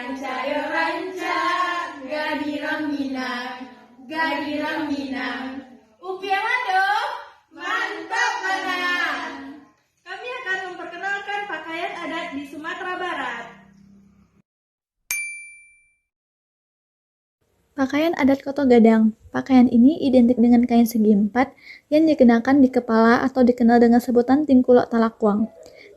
Ranca yo ranca, gadirang minang. Upia mado, mantap banget. Kami akan memperkenalkan pakaian adat di Sumatera Barat. Pakaian adat Koto Gadang. Pakaian ini identik dengan kain segi empat yang dikenakan di kepala atau dikenal dengan sebutan tingkulok talakwang.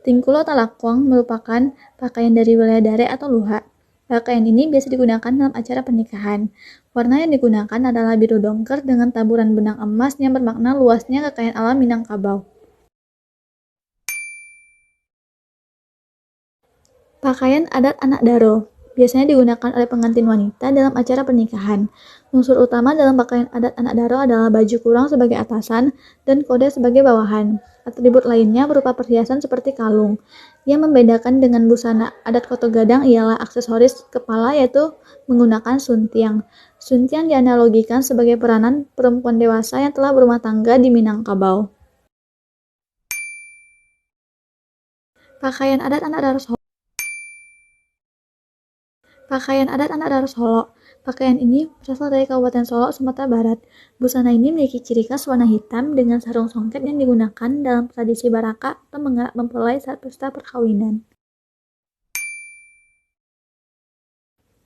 Tingkulok talakwang merupakan pakaian dari wilayah Dare atau Luha. Pakaian ini biasa digunakan dalam acara pernikahan. Warna yang digunakan adalah biru dongker dengan taburan benang emas yang bermakna luasnya kekayaan alam Minangkabau. Pakaian adat anak daro biasanya digunakan oleh pengantin wanita dalam acara pernikahan. Unsur utama dalam pakaian adat anak daro adalah baju kurang sebagai atasan dan kode sebagai bawahan. Atribut lainnya berupa perhiasan seperti kalung. Yang membedakan dengan busana adat Koto Gadang ialah aksesoris kepala, yaitu menggunakan suntiang. Suntiang dianalogikan sebagai peranan perempuan dewasa yang telah berumah tangga di Minangkabau. Pakaian adat anak daro Solo. Pakaian ini berasal dari Kabupaten Solo, Sumatera Barat. Busana ini memiliki ciri khas warna hitam dengan sarung songket yang digunakan dalam tradisi baraka atau mengarak mempelai saat pesta perkawinan.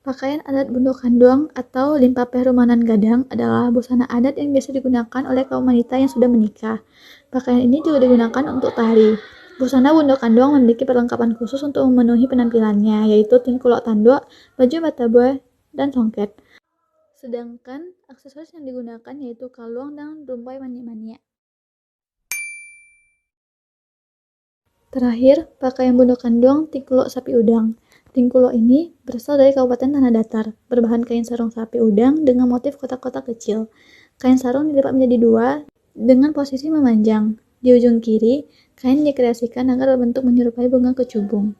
Pakaian adat Bundo Kanduang atau Limpapeh Rumanan Gadang adalah busana adat yang biasa digunakan oleh kaum wanita yang sudah menikah. Pakaian ini juga digunakan untuk tari. Busana Bundo Kanduang memiliki perlengkapan khusus untuk memenuhi penampilannya, yaitu tingkulok tanduk, baju bataboy, dan songket. Sedangkan aksesoris yang digunakan yaitu kalung dan rumpai mani-mania. Terakhir, pakaian Bundo Kanduang tingkulok sapi udang. Tingkulok ini berasal dari Kabupaten Tanah Datar, berbahan kain sarung sapi udang dengan motif kotak-kotak kecil. Kain sarung dilipat menjadi dua dengan posisi memanjang. Di ujung kiri, kain dikreasikan agar berbentuk menyerupai bunga kecubung.